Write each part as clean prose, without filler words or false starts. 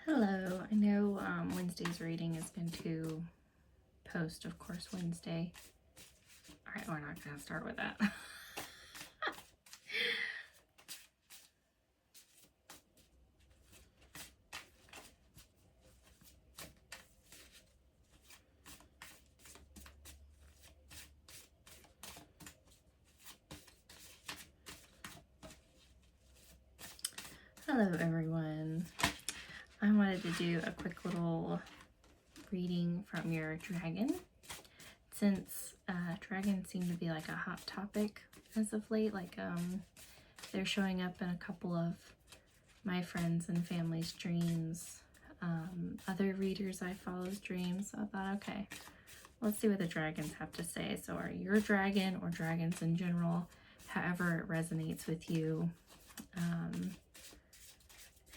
Hello, I know Wednesday's reading is going to post, of course, Wednesday. Alright, we're not going to start with that. Hello, everyone. I wanted to do a quick little reading from your dragon. Since dragons seem to be like a hot topic as of late, they're showing up in a couple of my friends and family's dreams, other readers I follow's dreams. So I thought, okay, let's see what the dragons have to say. So are your dragon or dragons in general, however it resonates with you,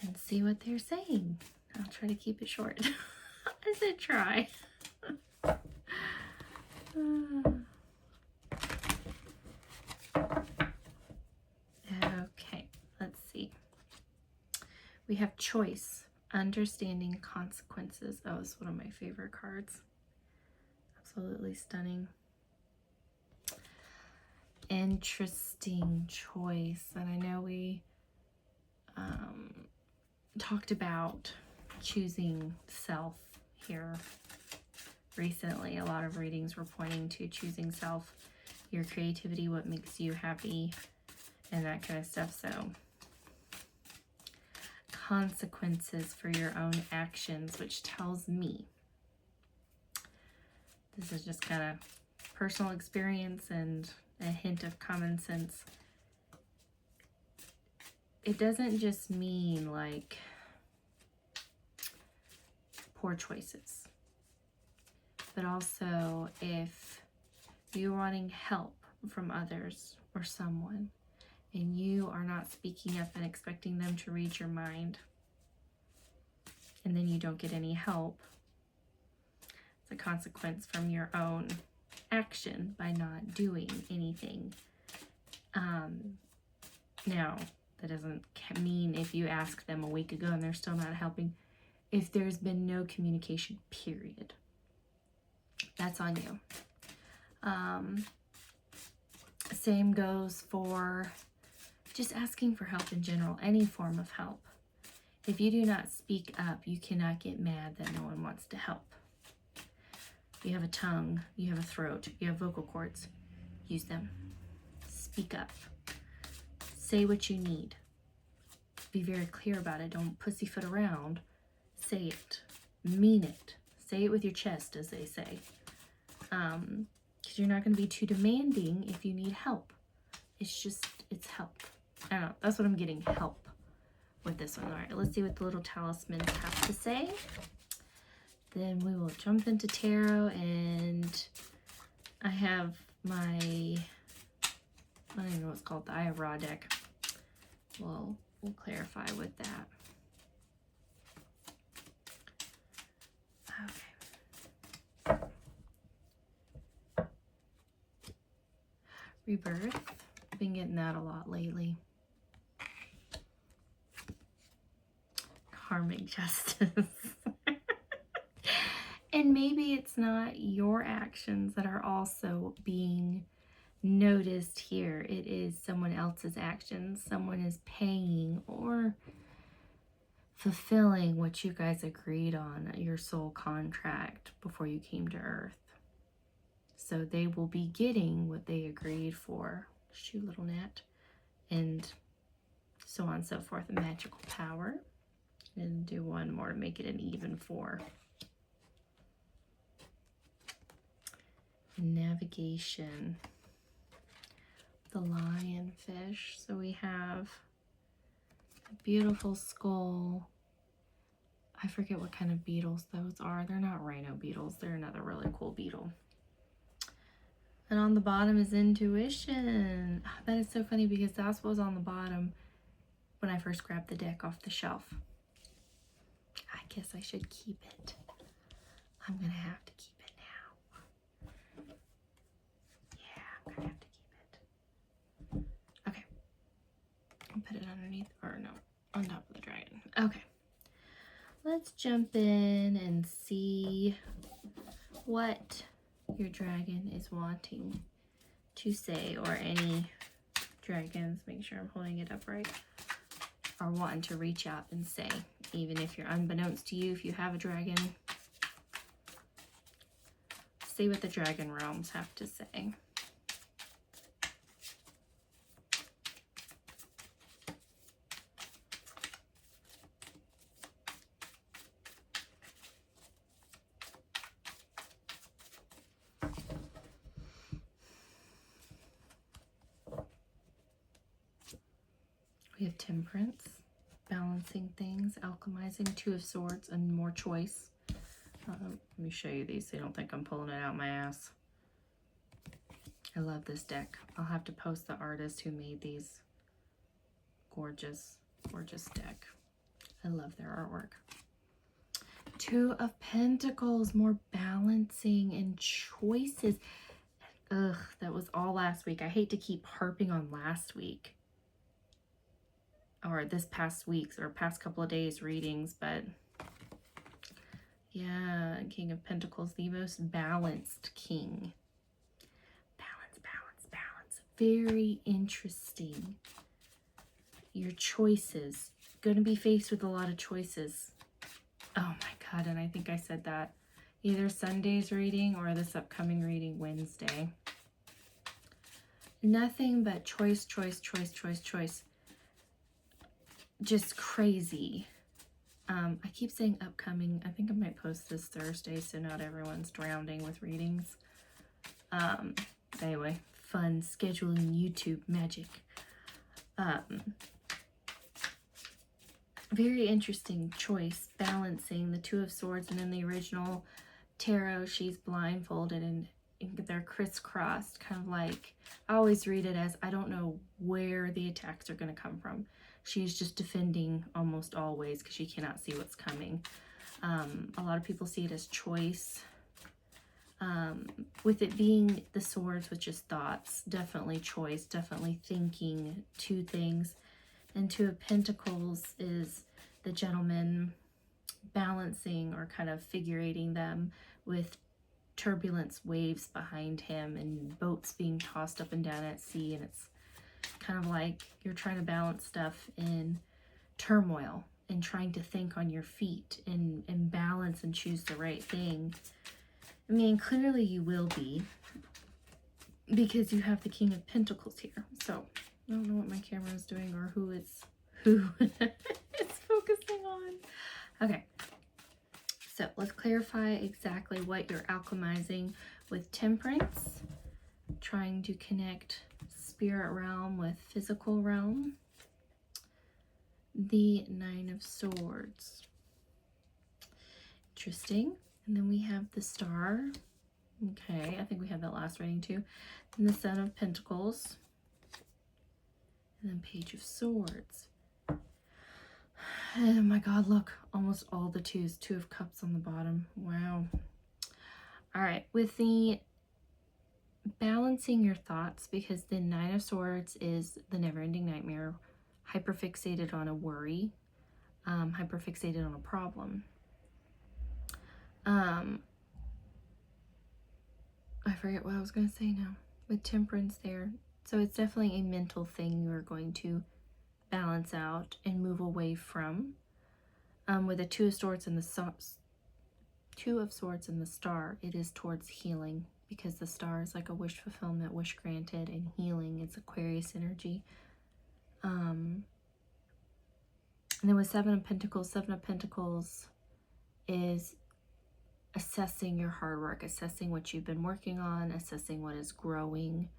and see what they're saying. I'll try to keep it short. I said try. Okay, let's see. We have choice, understanding consequences. Oh, it's one of my favorite cards. Absolutely stunning. Interesting choice. And I know we talked about choosing self here recently. A lot of readings were pointing to choosing self, your creativity, what makes you happy, and that kind of stuff. So consequences for your own actions, which tells me this is just kind of personal experience and a hint of common sense. It doesn't just mean like poor choices, but also if you're wanting help from others or someone and you are not speaking up and expecting them to read your mind, and then you don't get any help, it's a consequence from your own action by not doing anything. Now, that doesn't mean if you ask them a week ago and they're still not helping, if there's been no communication, period, that's on you. Same goes for just asking for help in general, any form of help. If you do not speak up, you cannot get mad that no one wants to help. You have a tongue, you have a throat, you have vocal cords, use them. Speak up. Say what you need. Be very clear about it. Don't pussyfoot around. Say it. Mean it. Say it with your chest, as they say. Because you're not going to be too demanding if you need help. It's help. I don't know. That's what I'm getting, help, with this one. All right, let's see what the little talismans have to say. Then we will jump into tarot, and I have my, I don't even know what's called, the Eye of Ra deck. We'll clarify with that. Okay. Rebirth. Been getting that a lot lately. Karmic justice. And maybe it's not your actions that are also being noticed here. It is someone else's actions. Someone is paying or fulfilling what you guys agreed on, your soul contract, before you came to Earth. So they will be getting what they agreed for. Shoot, little gnat. And so on and so forth. A magical power. And do one more to make it an even 4. Navigation. The lionfish. So we have a beautiful skull. I forget what kind of beetles those are. They're not rhino beetles. They're another really cool beetle. And on the bottom is intuition. Oh, that is so funny because that's what was on the bottom when I first grabbed the deck off the shelf. I guess I should keep it. I'm going to have to keep it now. Yeah, I'm going to have to keep it. Okay. I'll put it underneath, or no, on top of the dragon. Okay. let's jump in and see what your dragon is wanting to say, or any dragons, make sure I'm holding it up right, are wanting to reach out and say, even if you're unbeknownst to you, if you have a dragon. See what the dragon realms have to say. We have temperance, balancing things, alchemizing, two of swords, and more choice. Let me show you these so you don't think I'm pulling it out my ass. I love this deck. I'll have to post the artist who made these. Gorgeous, gorgeous deck. I love their artwork. Two of Pentacles, more balancing and choices. Ugh, that was all last week. I hate to keep harping on last week, or this past week's or past couple of days readings, but yeah, King of Pentacles, the most balanced king. Balance, balance, balance. Very interesting. Your choices. Going to be faced with a lot of choices. Oh my God, and I think I said that either Sunday's reading or this upcoming reading Wednesday. Nothing but choice, choice, choice, choice, choice. Just crazy. I keep saying upcoming. I think I might post this Thursday so not everyone's drowning with readings. Anyway, fun scheduling YouTube magic. Very interesting choice, balancing the Two of Swords, and in the original tarot she's blindfolded and they're crisscrossed, kind of like, I always read it as, I don't know where the attacks are going to come from. She's just defending almost always because she cannot see what's coming. A lot of people see it as choice. With it being the swords, which is thoughts, definitely choice, definitely thinking two things. And Two of Pentacles is the gentleman balancing or kind of figurating them with turbulence waves behind him and boats being tossed up and down at sea, and it's kind of like you're trying to balance stuff in turmoil and trying to think on your feet and balance and choose the right thing. I mean, clearly you will be, because you have the King of Pentacles here. So I don't know what my camera is doing or who it's focusing on. Okay, so let's clarify exactly what you're alchemizing with temperance, trying to connect spirit realm with physical realm. The Nine of Swords. Interesting. And then we have the Star. Okay, I think we had that last reading too. And the Son of Pentacles. And then Page of Swords. Oh my God, look, almost all the twos. Two of Cups on the bottom. Wow. All right, with the balancing your thoughts, because the Nine of Swords is the never-ending nightmare, hyperfixated on a worry, hyperfixated on a problem. I forget what I was going to say now. With temperance there. So it's definitely a mental thing you're going to balance out and move away from. With the Two of Swords and the Star, it is towards healing, because the Star is like a wish fulfillment, wish granted, and healing. It's Aquarius energy. And then with Seven of Pentacles is assessing your hard work, assessing what you've been working on, assessing what is growing,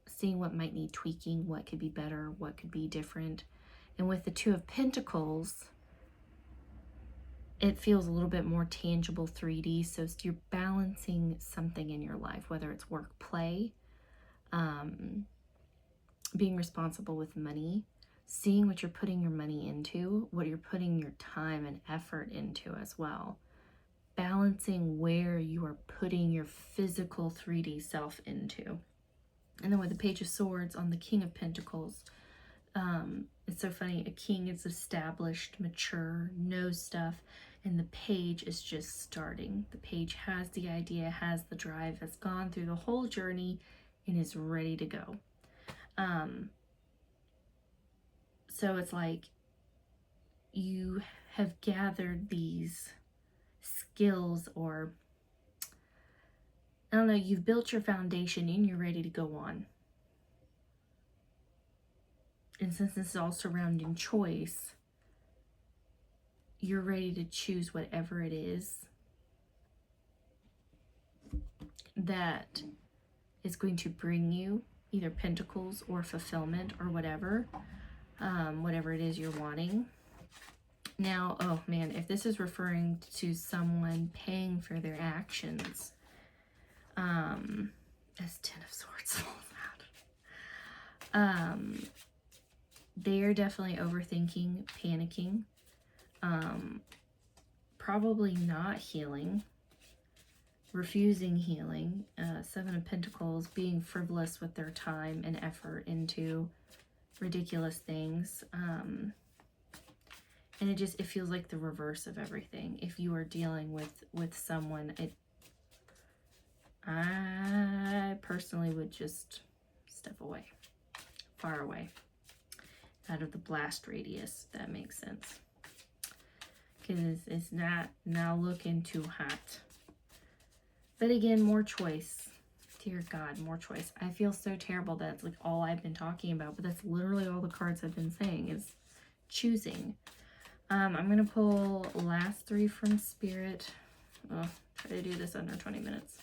seeing what might need tweaking, what could be better, what could be different. And with the Two of Pentacles, it feels a little bit more tangible, 3D. So you're balancing something in your life, whether it's work, play, being responsible with money, seeing what you're putting your money into, what you're putting your time and effort into as well. Balancing where you are putting your physical 3D self into. And then with the Page of Swords on the King of Pentacles, it's so funny. A king is established, mature, knows stuff, and the page is just starting. The page has the idea, has the drive, has gone through the whole journey, and is ready to go. So it's like you have gathered these skills, or I don't know, you've built your foundation and you're ready to go on. And since this is all surrounding choice, you're ready to choose whatever it is that is going to bring you either pentacles or fulfillment or whatever, whatever it is you're wanting. Now, oh man, if this is referring to someone paying for their actions, as Ten of Swords falls out, they're definitely overthinking, panicking, probably not healing, refusing healing. Seven of Pentacles, being frivolous with their time and effort into ridiculous things. And it feels like the reverse of everything. If you are dealing with someone, I personally would just step away, far away, out of the blast radius, if that makes sense. Because it's not now looking too hot. But again, more choice. Dear God, more choice. I feel so terrible that it's like all I've been talking about, but that's literally all the cards I've been saying is choosing. I'm going to pull last three from Spirit. Oh, try to do this under 20 minutes.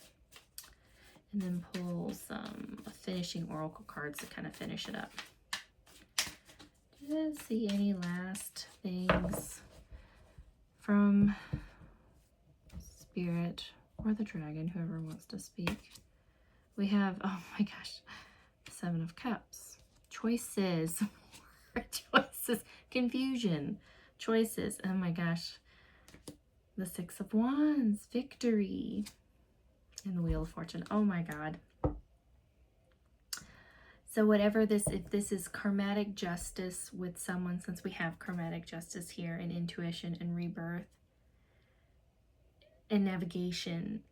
And then pull some finishing oracle cards to kind of finish it up. Just see any last things from Spirit or the Dragon, whoever wants to speak. We have, oh my gosh, Seven of Cups. Choices. Choices. Confusion. Choices. Oh my gosh. The Six of Wands. Victory. And the Wheel of Fortune. Oh my God. So whatever this, if this is karmatic justice with someone, since we have karmatic justice here, and intuition and rebirth and navigation,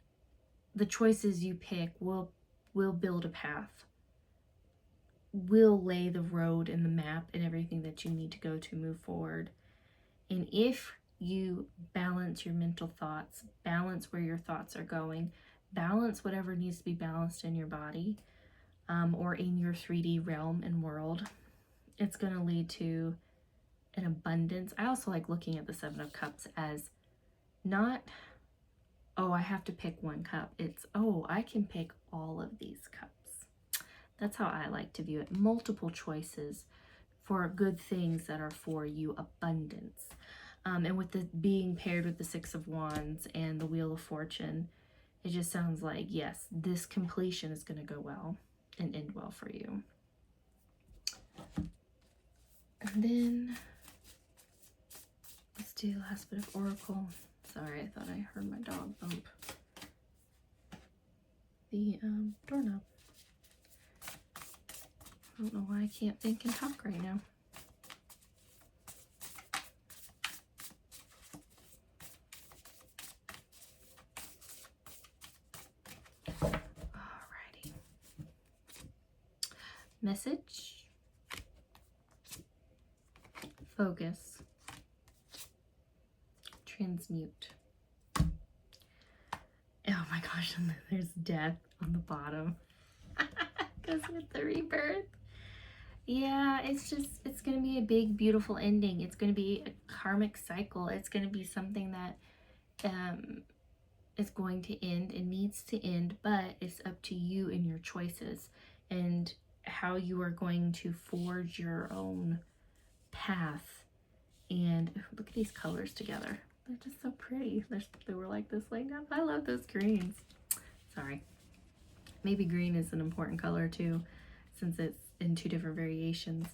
the choices you pick will build a path, will lay the road and the map and everything that you need to go to move forward. And if you balance your mental thoughts, balance where your thoughts are going, balance whatever needs to be balanced in your body, or in your 3D realm and world, it's going to lead to an abundance. I also like looking at the Seven of Cups as not, oh, I have to pick one cup. It's, oh, I can pick all of these cups. That's how I like to view it. Multiple choices for good things that are for you, abundance. And with the being paired with the Six of Wands and the Wheel of Fortune, it just sounds like, yes, this completion is going to go well and end well for you. And then let's do the last bit of oracle. Sorry, I thought I heard my dog bump the doorknob. I don't know why I can't think and talk right now. Alrighty. Message. Focus. Transmute. Oh my gosh, and then there's death on the bottom. Because with the rebirth. Yeah, it's going to be a big, beautiful ending. It's going to be a karmic cycle. It's going to be something that is going to end and needs to end, but it's up to you and your choices and how you are going to forge your own path. And look at these colors together. They're just so pretty. They were like this laying down. I love those greens. Sorry. Maybe green is an important color too, since it's in two different variations.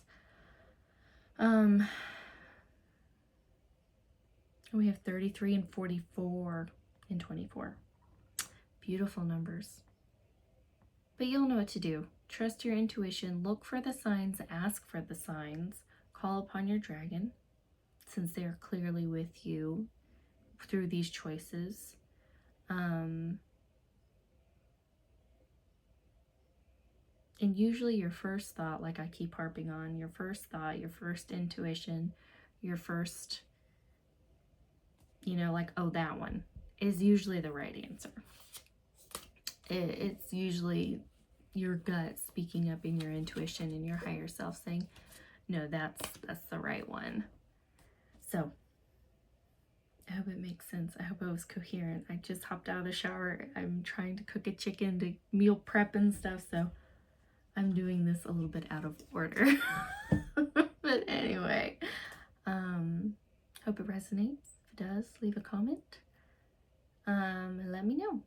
We have 33 and 44 and 24. Beautiful numbers. But you'll know what to do. Trust your intuition. Look for the signs. Ask for the signs. Call upon your dragon, since they are clearly with you through these choices. And usually your first thought, like I keep harping on, your first thought, your first intuition, your first, like, oh, that one is usually the right answer. It's usually your gut speaking up in your intuition and your higher self saying, no, that's the right one. So I hope it makes sense. I hope it was coherent. I just hopped out of the shower. I'm trying to cook a chicken to meal prep and stuff, so I'm doing this a little bit out of order. But anyway, hope it resonates. If it does, leave a comment. Let me know.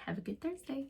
Have a good Thursday.